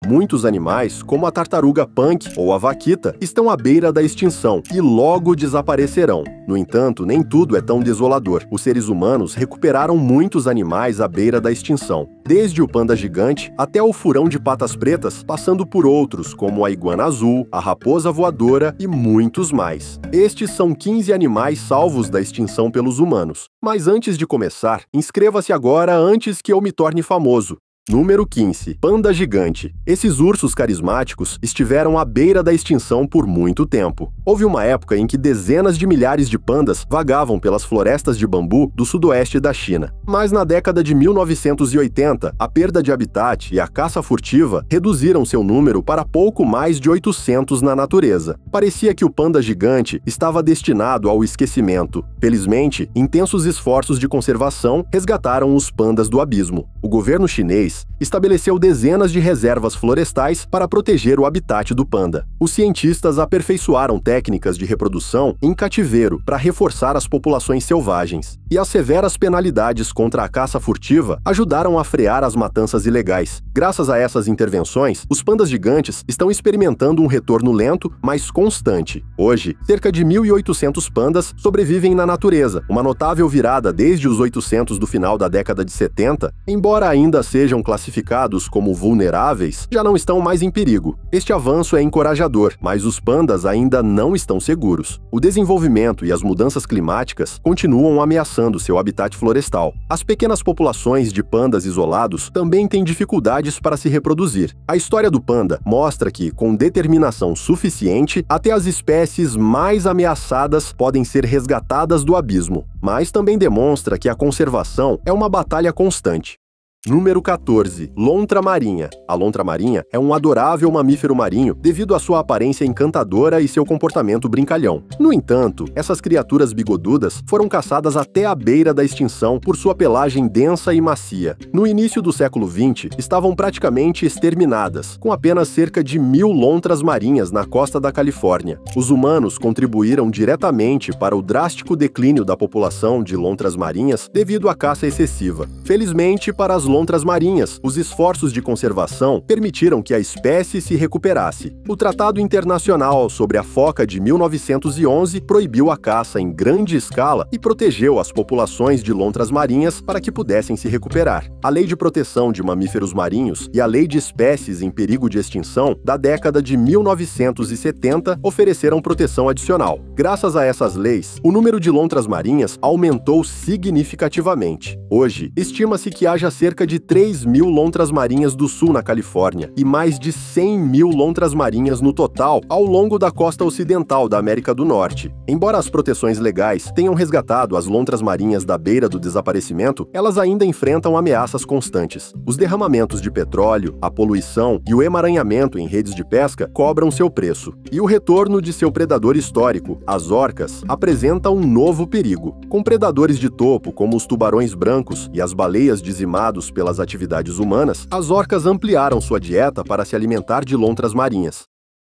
Muitos animais, como a tartaruga punk ou a vaquita, estão à beira da extinção e logo desaparecerão. No entanto, nem tudo é tão desolador. Os seres humanos recuperaram muitos animais à beira da extinção, desde o panda gigante até o furão de patas pretas, passando por outros como a iguana azul, a raposa voadora e muitos mais. Estes são 15 animais salvos da extinção pelos humanos. Mas antes de começar, inscreva-se agora antes que eu me torne famoso. Número 15. Panda gigante. Esses ursos carismáticos estiveram à beira da extinção por muito tempo. Houve uma época em que dezenas de milhares de pandas vagavam pelas florestas de bambu do sudoeste da China. Mas na década de 1980, a perda de habitat e a caça furtiva reduziram seu número para pouco mais de 800 na natureza. Parecia que o panda gigante estava destinado ao esquecimento. Felizmente, intensos esforços de conservação resgataram os pandas do abismo. O governo chinês estabeleceu dezenas de reservas florestais para proteger o habitat do panda. Os cientistas aperfeiçoaram técnicas de reprodução em cativeiro para reforçar as populações selvagens. E as severas penalidades contra a caça furtiva ajudaram a frear as matanças ilegais. Graças a essas intervenções, os pandas gigantes estão experimentando um retorno lento, mas constante. Hoje, cerca de 1.800 pandas sobrevivem na natureza, uma notável virada desde os 800 do final da década de 70, embora ainda sejam classificados como vulneráveis, já não estão mais em perigo. Este avanço é encorajador, mas os pandas ainda não estão seguros. O desenvolvimento e as mudanças climáticas continuam ameaçando seu habitat florestal. As pequenas populações de pandas isolados também têm dificuldades para se reproduzir. A história do panda mostra que, com determinação suficiente, até as espécies mais ameaçadas podem ser resgatadas do abismo, mas também demonstra que a conservação é uma batalha constante. Número 14. Lontra marinha. A lontra marinha é um adorável mamífero marinho devido à sua aparência encantadora e seu comportamento brincalhão. No entanto, essas criaturas bigodudas foram caçadas até a beira da extinção por sua pelagem densa e macia. No início do século XX, estavam praticamente exterminadas, com apenas cerca de 1.000 lontras marinhas na costa da Califórnia. Os humanos contribuíram diretamente para o drástico declínio da população de lontras marinhas devido à caça excessiva. Felizmente, para as lontras marinhas, os esforços de conservação permitiram que a espécie se recuperasse. O Tratado Internacional sobre a Foca de 1911 proibiu a caça em grande escala e protegeu as populações de lontras marinhas para que pudessem se recuperar. A Lei de Proteção de Mamíferos Marinhos e a Lei de Espécies em Perigo de Extinção da década de 1970 ofereceram proteção adicional. Graças a essas leis, o número de lontras marinhas aumentou significativamente. Hoje, estima-se que haja cerca de 3.000 lontras marinhas do sul na Califórnia e mais de 100.000 lontras marinhas no total ao longo da costa ocidental da América do Norte. Embora as proteções legais tenham resgatado as lontras marinhas da beira do desaparecimento, elas ainda enfrentam ameaças constantes. Os derramamentos de petróleo, a poluição e o emaranhamento em redes de pesca cobram seu preço. E o retorno de seu predador histórico, as orcas, apresenta um novo perigo. Com predadores de topo como os tubarões brancos e as baleias dizimados pelas atividades humanas, as orcas ampliaram sua dieta para se alimentar de lontras marinhas.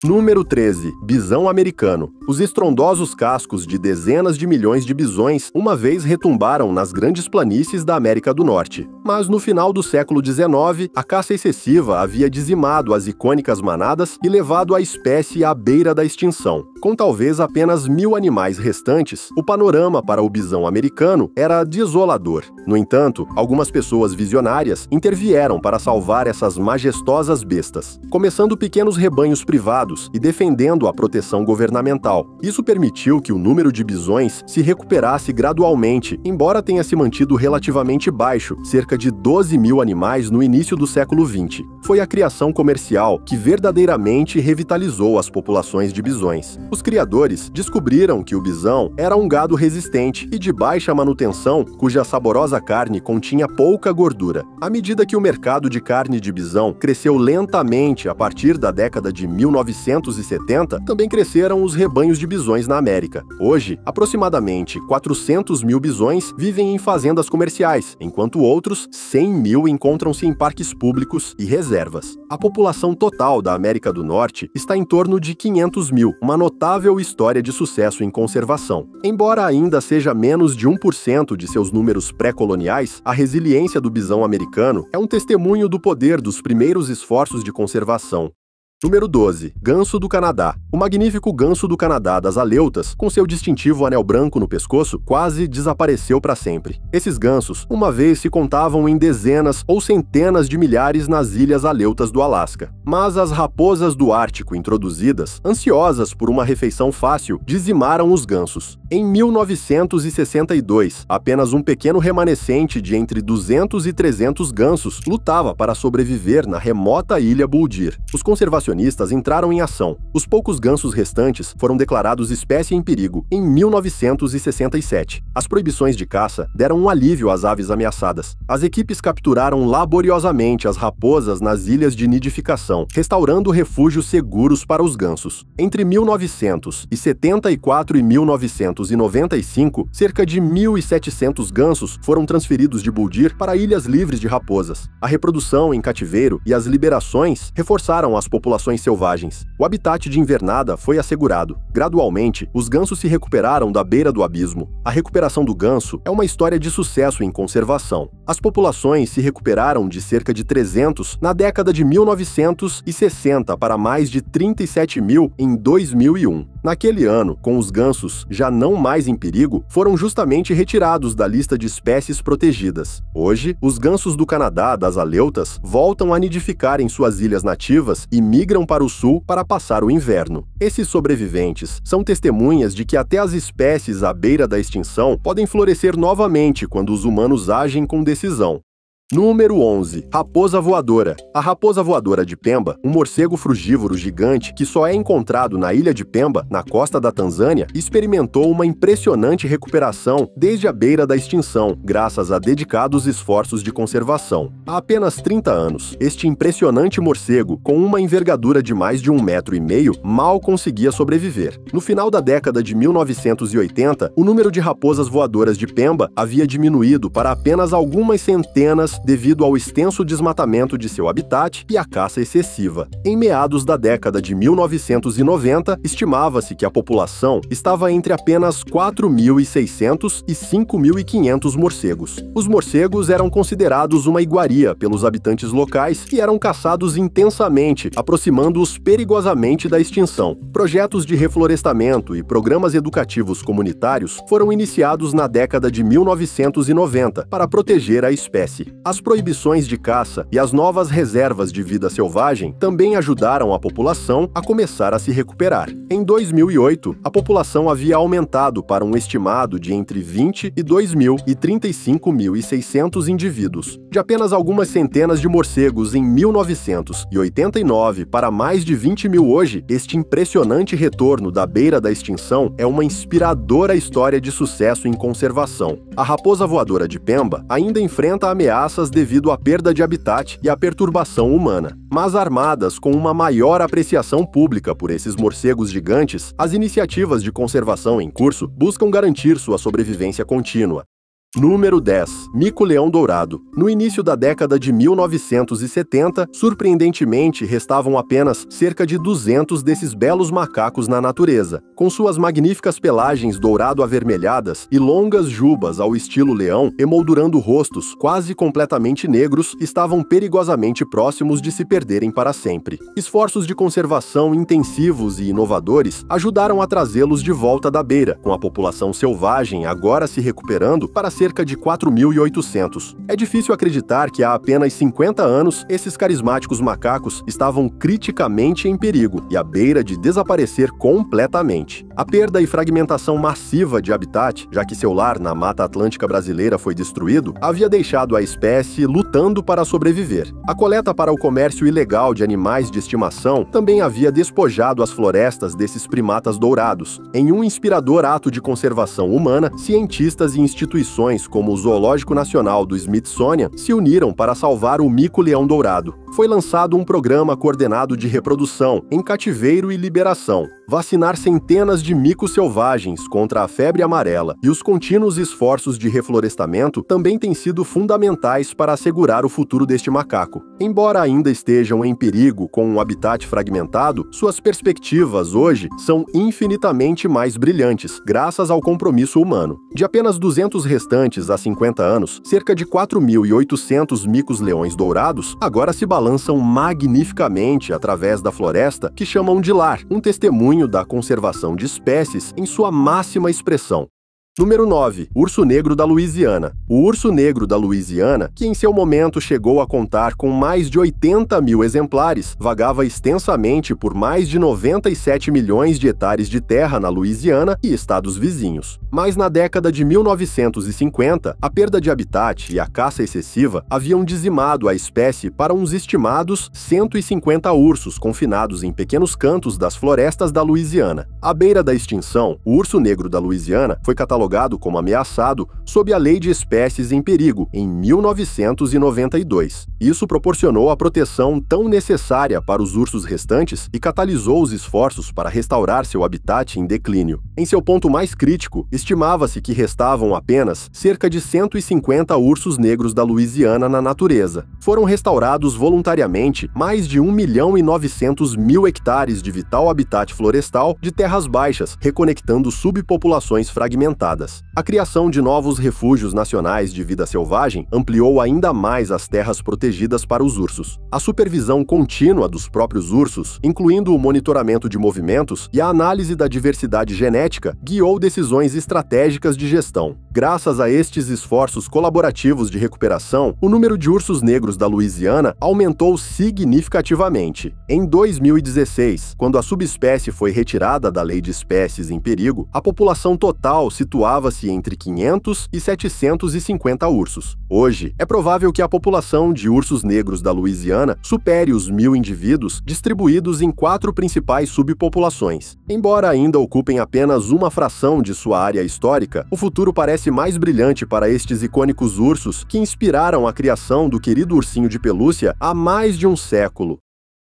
Número 13. Bisão americano. Os estrondosos cascos de dezenas de milhões de bisões uma vez retumbaram nas grandes planícies da América do Norte. Mas no final do século XIX, a caça excessiva havia dizimado as icônicas manadas e levado a espécie à beira da extinção. Com talvez apenas 1.000 animais restantes, o panorama para o bisão americano era desolador. No entanto, algumas pessoas visionárias intervieram para salvar essas majestosas bestas, começando pequenos rebanhos privados e defendendo a proteção governamental. Isso permitiu que o número de bisões se recuperasse gradualmente, embora tenha se mantido relativamente baixo, cerca de 12.000 animais no início do século XX. Foi a criação comercial que verdadeiramente revitalizou as populações de bisões. Os criadores descobriram que o bisão era um gado resistente e de baixa manutenção, cuja saborosa carne continha pouca gordura. À medida que o mercado de carne de bisão cresceu lentamente a partir da década de 1970, também cresceram os rebanhos de bisões na América. Hoje, aproximadamente 400.000 bisões vivem em fazendas comerciais, enquanto outros 100.000 encontram-se em parques públicos e reservas. A população total da América do Norte está em torno de 500.000, uma notável história de sucesso em conservação. Embora ainda seja menos de 1% de seus números pré-coloniais, coloniais, a resiliência do bisão americano é um testemunho do poder dos primeiros esforços de conservação. Número 12. Ganso do Canadá. O magnífico ganso do Canadá das aleutas, com seu distintivo anel branco no pescoço, quase desapareceu para sempre. Esses gansos, uma vez se contavam em dezenas ou centenas de milhares nas ilhas aleutas do Alasca. Mas as raposas do Ártico introduzidas, ansiosas por uma refeição fácil, dizimaram os gansos. Em 1962, apenas um pequeno remanescente de entre 200 e 300 gansos lutava para sobreviver na remota ilha Buldir. Os conservacionistas entraram em ação. Os poucos gansos restantes foram declarados espécie em perigo em 1967. As proibições de caça deram um alívio às aves ameaçadas. As equipes capturaram laboriosamente as raposas nas ilhas de nidificação, restaurando refúgios seguros para os gansos. Entre 1974 e 1995, cerca de 1.700 gansos foram transferidos de Buldir para ilhas livres de raposas. A reprodução em cativeiro e as liberações reforçaram as populações selvagens. O habitat de invernada foi assegurado. Gradualmente, os gansos se recuperaram da beira do abismo. A recuperação do ganso é uma história de sucesso em conservação. As populações se recuperaram de cerca de 300 na década de 1960 para mais de 37 mil em 2001. Naquele ano, com os gansos já não mais em perigo, foram justamente retirados da lista de espécies protegidas. Hoje, os gansos do Canadá das aleutas voltam a nidificar em suas ilhas nativas e migram para o sul para passar o inverno. Esses sobreviventes são testemunhas de que até as espécies à beira da extinção podem florescer novamente quando os humanos agem com decisão. Número 11. Raposa voadora. A raposa voadora de Pemba, um morcego frugívoro gigante que só é encontrado na ilha de Pemba, na costa da Tanzânia, experimentou uma impressionante recuperação desde a beira da extinção, graças a dedicados esforços de conservação. Há apenas 30 anos, este impressionante morcego, com uma envergadura de mais de 1,5 metro, mal conseguia sobreviver. No final da década de 1980, o número de raposas voadoras de Pemba havia diminuído para apenas algumas centenas devido ao extenso desmatamento de seu habitat e à caça excessiva. Em meados da década de 1990, estimava-se que a população estava entre apenas 4.600 e 5.500 morcegos. Os morcegos eram considerados uma iguaria pelos habitantes locais e eram caçados intensamente, aproximando-os perigosamente da extinção. Projetos de reflorestamento e programas educativos comunitários foram iniciados na década de 1990 para proteger a espécie. As proibições de caça e as novas reservas de vida selvagem também ajudaram a população a começar a se recuperar. Em 2008, a população havia aumentado para um estimado de entre 22.000 e 35.600 indivíduos. De apenas algumas centenas de morcegos em 1989 para mais de 20.000 hoje, este impressionante retorno da beira da extinção é uma inspiradora história de sucesso em conservação. A raposa voadora de Pemba ainda enfrenta ameaças devido à perda de habitat e à perturbação humana. Mas armadas com uma maior apreciação pública por esses morcegos gigantes, as iniciativas de conservação em curso buscam garantir sua sobrevivência contínua. Número 10. Mico-leão dourado. No início da década de 1970, surpreendentemente, restavam apenas cerca de 200 desses belos macacos na natureza. Com suas magníficas pelagens dourado-avermelhadas e longas jubas ao estilo leão, emoldurando rostos quase completamente negros, estavam perigosamente próximos de se perderem para sempre. Esforços de conservação intensivos e inovadores ajudaram a trazê-los de volta da beira, com a população selvagem agora se recuperando para cerca de 4.800. É difícil acreditar que há apenas 50 anos esses carismáticos macacos estavam criticamente em perigo e à beira de desaparecer completamente. A perda e fragmentação massiva de habitat, já que seu lar na Mata Atlântica brasileira foi destruído, havia deixado a espécie lutando para sobreviver. A coleta para o comércio ilegal de animais de estimação também havia despojado as florestas desses primatas dourados. Em um inspirador ato de conservação humana, cientistas e instituições como o Zoológico Nacional do Smithsonian se uniram para salvar o mico-leão dourado. foi lançado um programa coordenado de reprodução em cativeiro e liberação. Vacinar centenas de micos selvagens contra a febre amarela e os contínuos esforços de reflorestamento também têm sido fundamentais para assegurar o futuro deste macaco. Embora ainda estejam em perigo com um habitat fragmentado, suas perspectivas hoje são infinitamente mais brilhantes, graças ao compromisso humano. De apenas 200 restantes há 50 anos, cerca de 4.800 micos-leões dourados agora se balançam magnificamente através da floresta que chamam de lar, um testemunho da conservação de espécies em sua máxima expressão. Número 9. Urso negro da Louisiana. O urso negro da Louisiana, que em seu momento chegou a contar com mais de 80 mil exemplares, vagava extensamente por mais de 97 milhões de hectares de terra na Louisiana e estados vizinhos. Mas na década de 1950, a perda de habitat e a caça excessiva haviam dizimado a espécie para uns estimados 150 ursos confinados em pequenos cantos das florestas da Louisiana. À beira da extinção, o urso negro da Louisiana foi catalogado como ameaçado sob a Lei de Espécies em Perigo, em 1992. Isso proporcionou a proteção tão necessária para os ursos restantes e catalisou os esforços para restaurar seu habitat em declínio. Em seu ponto mais crítico, estimava-se que restavam apenas cerca de 150 ursos negros da Louisiana na natureza. Foram restaurados voluntariamente mais de 1.900.000 hectares de vital habitat florestal de terras baixas, reconectando subpopulações fragmentadas. A criação de novos refúgios nacionais de vida selvagem ampliou ainda mais as terras protegidas para os ursos. A supervisão contínua dos próprios ursos, incluindo o monitoramento de movimentos e a análise da diversidade genética, guiou decisões estratégicas de gestão. Graças a estes esforços colaborativos de recuperação, o número de ursos negros da Louisiana aumentou significativamente. Em 2016, quando a subespécie foi retirada da Lei de Espécies em Perigo, a população total situava-se entre 500 e 750 ursos. Hoje, é provável que a população de ursos negros da Louisiana supere os 1.000 indivíduos distribuídos em 4 principais subpopulações. Embora ainda ocupem apenas uma fração de sua área histórica, o futuro parece mais brilhante para estes icônicos ursos que inspiraram a criação do querido ursinho de pelúcia há mais de um século.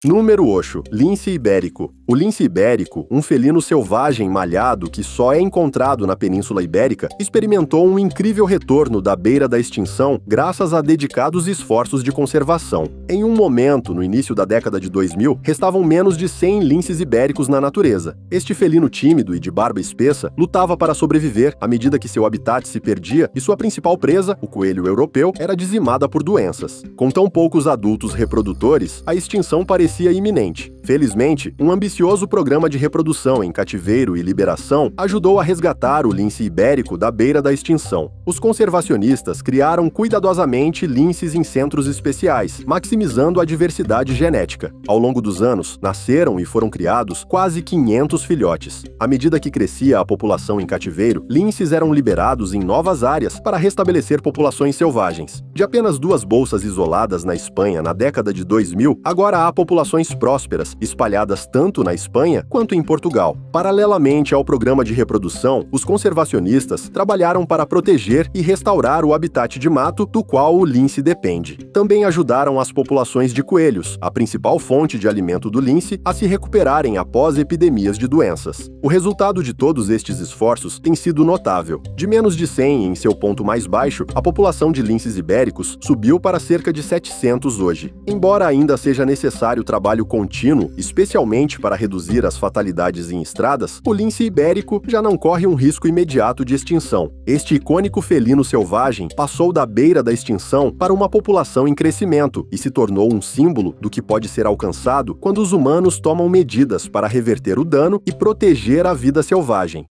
Número 8. Lince ibérico. O lince ibérico, um felino selvagem malhado que só é encontrado na Península Ibérica, experimentou um incrível retorno da beira da extinção graças a dedicados esforços de conservação. Em um momento, no início da década de 2000, restavam menos de 100 linces ibéricos na natureza. Este felino tímido e de barba espessa lutava para sobreviver à medida que seu habitat se perdia e sua principal presa, o coelho europeu, era dizimada por doenças. Com tão poucos adultos reprodutores, a extinção parecia iminente. Felizmente, um ambicioso programa de reprodução em cativeiro e liberação ajudou a resgatar o lince ibérico da beira da extinção. Os conservacionistas criaram cuidadosamente linces em centros especiais, maximizando a diversidade genética. Ao longo dos anos, nasceram e foram criados quase 500 filhotes. À medida que crescia a população em cativeiro, linces eram liberados em novas áreas para restabelecer populações selvagens. De apenas 2 bolsas isoladas na Espanha na década de 2000, agora há populações prósperas, espalhadas tanto na Espanha quanto em Portugal. Paralelamente ao programa de reprodução, os conservacionistas trabalharam para proteger e restaurar o habitat de mato do qual o lince depende. Também ajudaram as populações de coelhos, a principal fonte de alimento do lince, a se recuperarem após epidemias de doenças. O resultado de todos estes esforços tem sido notável. De menos de 100 em seu ponto mais baixo, a população de linces ibéricos subiu para cerca de 700 hoje. Embora ainda seja necessário trabalho contínuo, especialmente para reduzir as fatalidades em estradas, o lince ibérico já não corre um risco imediato de extinção. Este icônico felino selvagem passou da beira da extinção para uma população em crescimento e se tornou um símbolo do que pode ser alcançado quando os humanos tomam medidas para reverter o dano e proteger a vida selvagem.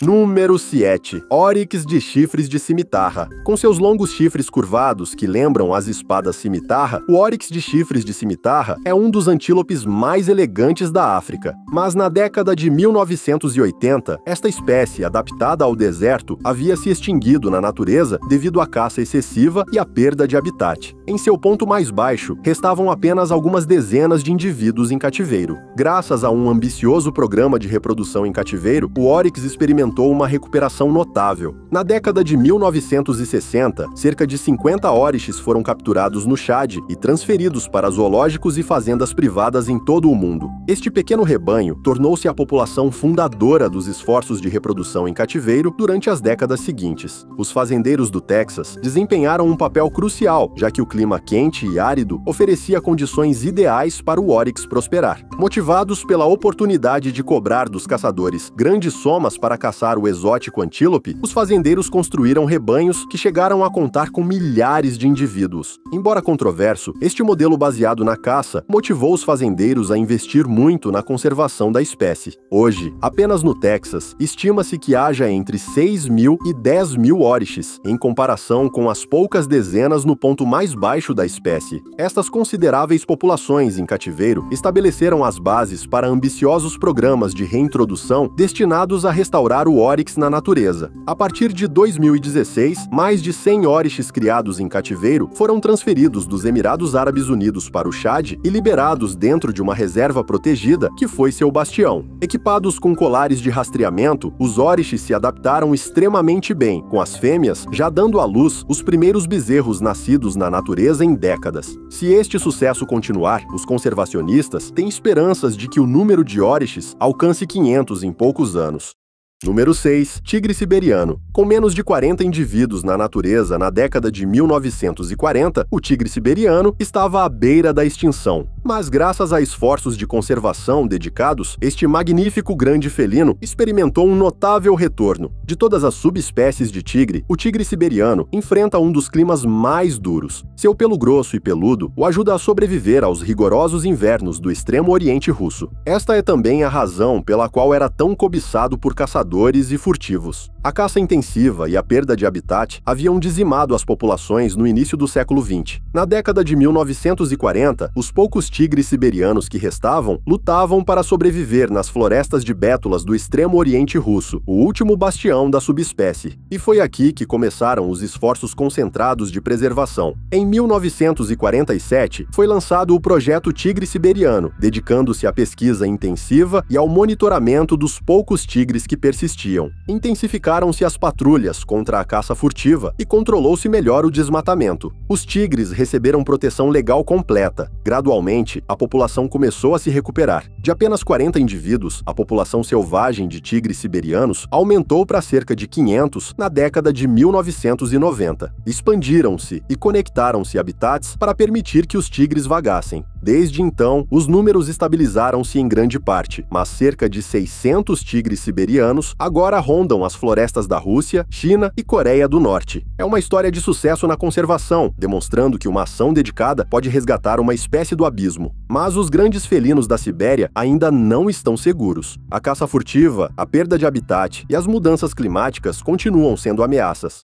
Número 7. Oryx de chifres de cimitarra. Com seus longos chifres curvados que lembram as espadas cimitarra, o oryx de chifres de cimitarra é um dos antílopes mais elegantes da África. Mas na década de 1980, esta espécie, adaptada ao deserto, havia se extinguido na natureza devido à caça excessiva e à perda de habitat. Em seu ponto mais baixo, restavam apenas algumas dezenas de indivíduos em cativeiro. Graças a um ambicioso programa de reprodução em cativeiro, o oryx experimentou experimentou uma recuperação notável. Na década de 1960, cerca de 50 oriches foram capturados no Chad e transferidos para zoológicos e fazendas privadas em todo o mundo. Este pequeno rebanho tornou-se a população fundadora dos esforços de reprodução em cativeiro durante as décadas seguintes. Os fazendeiros do Texas desempenharam um papel crucial, já que o clima quente e árido oferecia condições ideais para o oryx prosperar. Motivados pela oportunidade de cobrar dos caçadores grandes somas para caçar o exótico antílope, os fazendeiros construíram rebanhos que chegaram a contar com milhares de indivíduos. Embora controverso, este modelo baseado na caça motivou os fazendeiros a investir muito na conservação da espécie. Hoje, apenas no Texas, estima-se que haja entre 6.000 e 10.000 oriches, em comparação com as poucas dezenas no ponto mais baixo da espécie. Estas consideráveis populações em cativeiro estabeleceram as bases para ambiciosos programas de reintrodução destinados a restaurar o oryx na natureza. A partir de 2016, mais de 100 oriches criados em cativeiro foram transferidos dos Emirados Árabes Unidos para o Chad e liberados dentro de uma reserva protegida que foi seu bastião. Equipados com colares de rastreamento, os oriches se adaptaram extremamente bem, com as fêmeas já dando à luz os primeiros bezerros nascidos na natureza em décadas. Se este sucesso continuar, os conservacionistas têm esperanças de que o número de oriches alcance 500 em poucos anos. Número 6. Tigre siberiano. Com menos de 40 indivíduos na natureza na década de 1940, o tigre siberiano estava à beira da extinção. Mas graças a esforços de conservação dedicados, este magnífico grande felino experimentou um notável retorno. De todas as subespécies de tigre, o tigre siberiano enfrenta um dos climas mais duros. Seu pelo grosso e peludo o ajuda a sobreviver aos rigorosos invernos do extremo oriente russo. Esta é também a razão pela qual era tão cobiçado por caçadores e furtivos. A caça intensiva e a perda de habitat haviam dizimado as populações no início do século XX. Na década de 1940, os poucos tigres siberianos que restavam lutavam para sobreviver nas florestas de bétulas do extremo oriente russo, o último bastião da subespécie. E foi aqui que começaram os esforços concentrados de preservação. Em 1947, foi lançado o Projeto Tigre Siberiano, dedicando-se à pesquisa intensiva e ao monitoramento dos poucos tigres que persistiam. Intensificaram-se as patrulhas contra a caça furtiva e controlou-se melhor o desmatamento. Os tigres receberam proteção legal completa. Gradualmente, a população começou a se recuperar. De apenas 40 indivíduos, a população selvagem de tigres siberianos aumentou para cerca de 500 na década de 1990. Expandiram-se e conectaram-se habitats para permitir que os tigres vagassem. Desde então, os números estabilizaram-se em grande parte, mas cerca de 600 tigres siberianos agora rondam as florestas da Rússia, China e Coreia do Norte. É uma história de sucesso na conservação, demonstrando que uma ação dedicada pode resgatar uma espécie do abismo. Mas os grandes felinos da Sibéria ainda não estão seguros. A caça furtiva, a perda de habitat e as mudanças climáticas continuam sendo ameaças.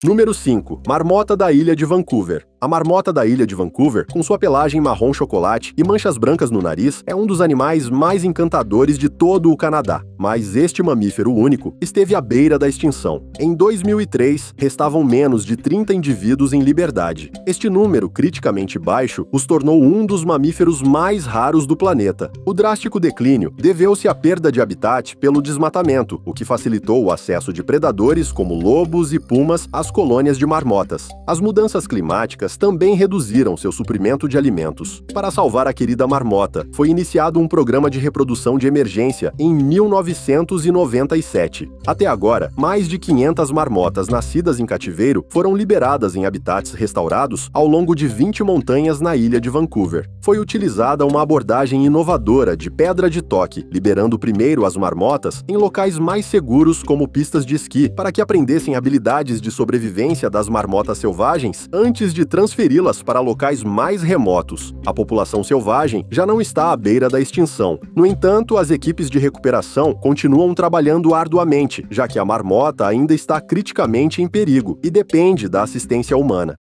Número 5. Marmota da Ilha de Vancouver. A marmota da Ilha de Vancouver, com sua pelagem marrom chocolate e manchas brancas no nariz, é um dos animais mais encantadores de todo o Canadá. Mas este mamífero único esteve à beira da extinção. Em 2003, restavam menos de 30 indivíduos em liberdade. Este número, criticamente baixo, os tornou um dos mamíferos mais raros do planeta. O drástico declínio deveu-se à perda de habitat pelo desmatamento, o que facilitou o acesso de predadores como lobos e pumas às colônias de marmotas. As mudanças climáticas também reduziram seu suprimento de alimentos. Para salvar a querida marmota, foi iniciado um programa de reprodução de emergência em 1997. Até agora, mais de 500 marmotas nascidas em cativeiro foram liberadas em habitats restaurados ao longo de 20 montanhas na ilha de Vancouver. Foi utilizada uma abordagem inovadora de pedra de toque, liberando primeiro as marmotas em locais mais seguros como pistas de esqui, para que aprendessem habilidades de sobrevivência das marmotas selvagens antes de transferi-las para locais mais remotos. A população selvagem já não está à beira da extinção. No entanto, as equipes de recuperação continuam trabalhando arduamente, já que a marmota ainda está criticamente em perigo e depende da assistência humana.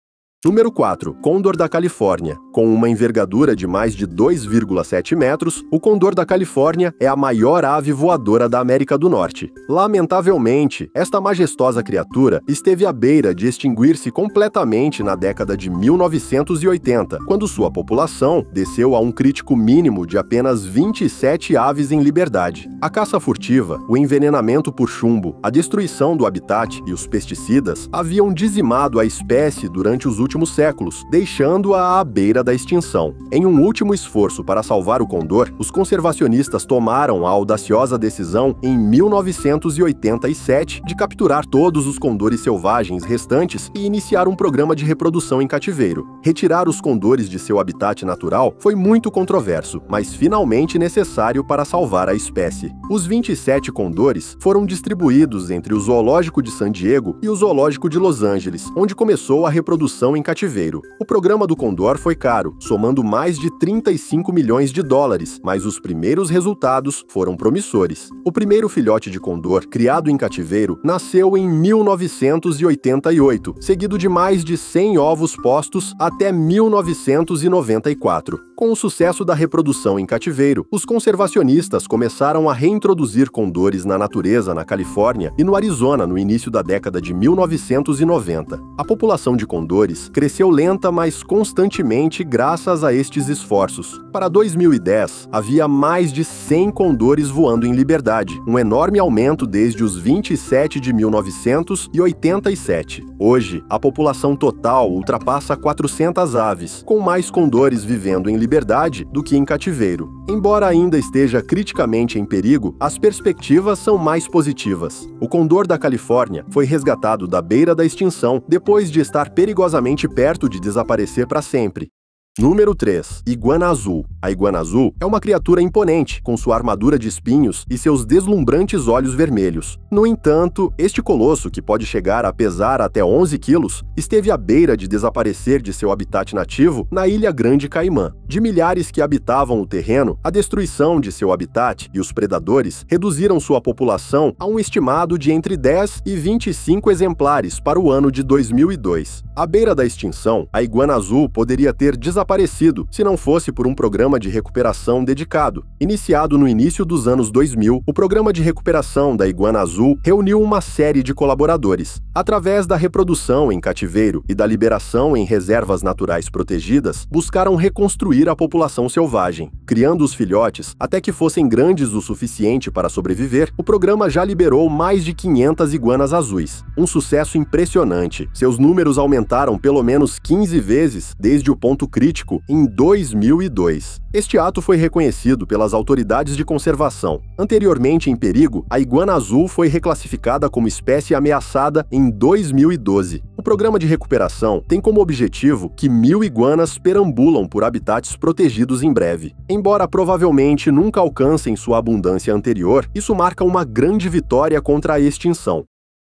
Número 4. Condor da Califórnia. Com uma envergadura de mais de 2,7 metros, o condor da Califórnia é a maior ave voadora da América do Norte. Lamentavelmente, esta majestosa criatura esteve à beira de extinguir-se completamente na década de 1980, quando sua população desceu a um crítico mínimo de apenas 27 aves em liberdade. A caça furtiva, o envenenamento por chumbo, a destruição do habitat e os pesticidas haviam dizimado a espécie durante os últimos séculos, deixando-a à beira da extinção. Em um último esforço para salvar o condor, os conservacionistas tomaram a audaciosa decisão em 1987 de capturar todos os condores selvagens restantes e iniciar um programa de reprodução em cativeiro. Retirar os condores de seu habitat natural foi muito controverso, mas finalmente necessário para salvar a espécie. Os 27 condores foram distribuídos entre o Zoológico de San Diego e o Zoológico de Los Angeles, onde começou a reprodução em cativeiro. O programa do condor foi caro, somando mais de 35 milhões de dólares, mas os primeiros resultados foram promissores. O primeiro filhote de condor, criado em cativeiro, nasceu em 1988, seguido de mais de 100 ovos postos até 1994. Com o sucesso da reprodução em cativeiro, os conservacionistas começaram a reintroduzir condores na natureza na Califórnia e no Arizona no início da década de 1990. A população de condores cresceu lenta, mas constantemente graças a estes esforços. Para 2010, havia mais de 100 condores voando em liberdade, um enorme aumento desde os 27 de 1987. Hoje, a população total ultrapassa 400 aves, com mais condores vivendo em liberdade do que em cativeiro. Embora ainda esteja criticamente em perigo, as perspectivas são mais positivas. O condor da Califórnia foi resgatado da beira da extinção depois de estar perigosamente perto de desaparecer para sempre. Número 3. Iguana azul. A iguana azul é uma criatura imponente, com sua armadura de espinhos e seus deslumbrantes olhos vermelhos. No entanto, este colosso, que pode chegar a pesar até 11 quilos, esteve à beira de desaparecer de seu habitat nativo na Ilha Grande Caimã. De milhares que habitavam o terreno, a destruição de seu habitat e os predadores reduziram sua população a um estimado de entre 10 e 25 exemplares para o ano de 2002. À beira da extinção, a iguana azul poderia ter desaparecido se não fosse por um programa de recuperação dedicado. Iniciado no início dos anos 2000, o programa de recuperação da iguana azul reuniu uma série de colaboradores. Através da reprodução em cativeiro e da liberação em reservas naturais protegidas, buscaram reconstruir a população selvagem. Criando os filhotes até que fossem grandes o suficiente para sobreviver, o programa já liberou mais de 500 iguanas azuis. Um sucesso impressionante. Seus números aumentaram pelo menos 15 vezes desde o ponto crítico em 2002. Este ato foi reconhecido pelas autoridades de conservação. Anteriormente em perigo, a iguana azul foi reclassificada como espécie ameaçada em 2012. O programa de recuperação tem como objetivo que 1.000 iguanas perambulam por habitats protegidos em breve. Embora provavelmente nunca alcancem sua abundância anterior, isso marca uma grande vitória contra a extinção.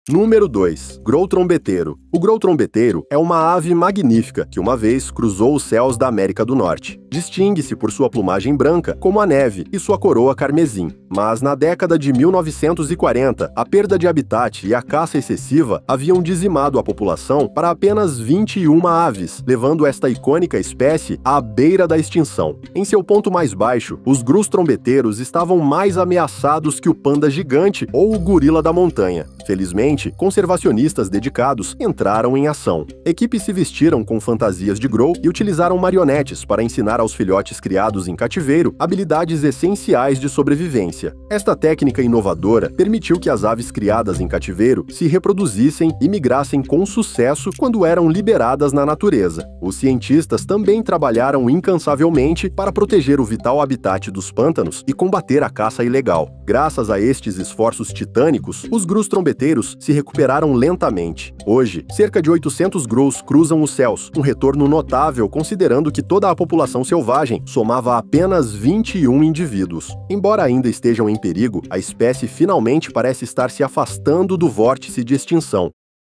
Número 2. Grou-trombeteiro. O grou-trombeteiro é uma ave magnífica que uma vez cruzou os céus da América do Norte. Distingue-se por sua plumagem branca, como a neve, e sua coroa carmesim. Mas na década de 1940, a perda de habitat e a caça excessiva haviam dizimado a população para apenas 21 aves, levando esta icônica espécie à beira da extinção. Em seu ponto mais baixo, os grus-trombeteiros estavam mais ameaçados que o panda gigante ou o gorila da montanha. Felizmente, conservacionistas dedicados entraram em ação. Equipes se vestiram com fantasias de Grou e utilizaram marionetes para ensinar aos filhotes criados em cativeiro habilidades essenciais de sobrevivência. Esta técnica inovadora permitiu que as aves criadas em cativeiro se reproduzissem e migrassem com sucesso quando eram liberadas na natureza. Os cientistas também trabalharam incansavelmente para proteger o vital habitat dos pântanos e combater a caça ilegal. Graças a estes esforços titânicos, os grus-trombeteiros se recuperaram lentamente. Hoje, cerca de 800 grous cruzam os céus, um retorno notável considerando que toda a população selvagem somava apenas 21 indivíduos. Embora ainda estejam em perigo, a espécie finalmente parece estar se afastando do vórtice de extinção.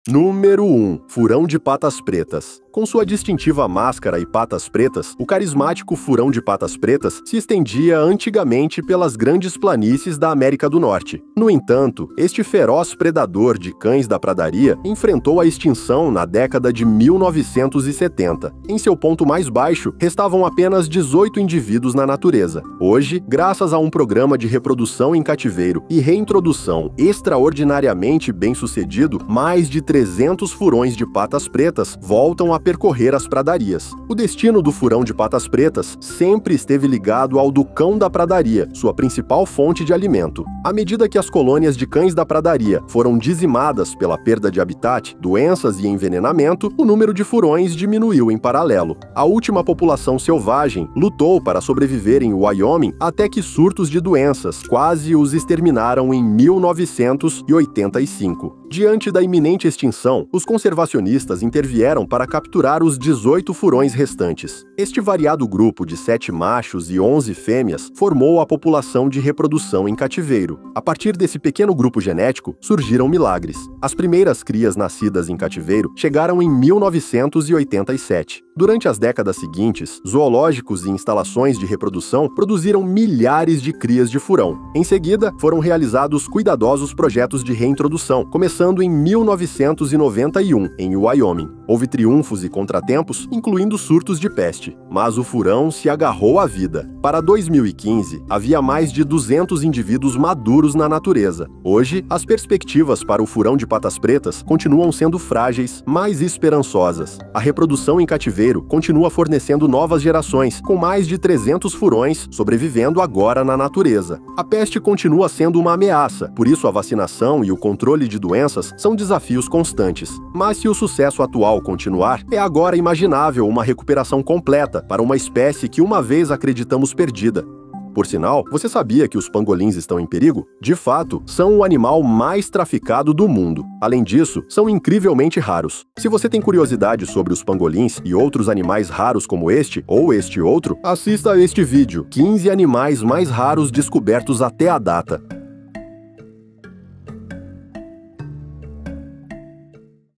Número 1. Furão de patas pretas. Com sua distintiva máscara e patas pretas, o carismático furão de patas pretas se estendia antigamente pelas grandes planícies da América do Norte. No entanto, este feroz predador de cães da pradaria enfrentou a extinção na década de 1970. Em seu ponto mais baixo, restavam apenas 18 indivíduos na natureza. Hoje, graças a um programa de reprodução em cativeiro e reintrodução extraordinariamente bem-sucedido, mais de 300 furões de patas pretas voltam a percorrer as pradarias. O destino do furão de patas pretas sempre esteve ligado ao do cão da pradaria, sua principal fonte de alimento. À medida que as colônias de cães da pradaria foram dizimadas pela perda de habitat, doenças e envenenamento, o número de furões diminuiu em paralelo. A última população selvagem lutou para sobreviver em Wyoming até que surtos de doenças quase os exterminaram em 1985. Diante da iminente extinção, os conservacionistas intervieram para capturar os 18 furões restantes. Este variado grupo de 7 machos e 11 fêmeas formou a população de reprodução em cativeiro. A partir desse pequeno grupo genético, surgiram milagres. As primeiras crias nascidas em cativeiro chegaram em 1987. Durante as décadas seguintes, zoológicos e instalações de reprodução produziram milhares de crias de furão. Em seguida, foram realizados cuidadosos projetos de reintrodução, começando em 1991, em Wyoming. Houve triunfos e contratempos, incluindo surtos de peste, mas o furão se agarrou à vida. Para 2015, havia mais de 200 indivíduos maduros na natureza. Hoje, as perspectivas para o furão de patas pretas continuam sendo frágeis, mas esperançosas. A reprodução em cativeiro continua fornecendo novas gerações, com mais de 300 furões sobrevivendo agora na natureza. A peste continua sendo uma ameaça, por isso a vacinação e o controle de doenças são desafios constantes. Mas se o sucesso atual continuar, é agora imaginável uma recuperação completa para uma espécie que uma vez acreditamos perdida. Por sinal, você sabia que os pangolins estão em perigo? De fato, são o animal mais traficado do mundo. Além disso, são incrivelmente raros. Se você tem curiosidade sobre os pangolins e outros animais raros como este ou este outro, assista a este vídeo: 15 animais mais raros descobertos até a data.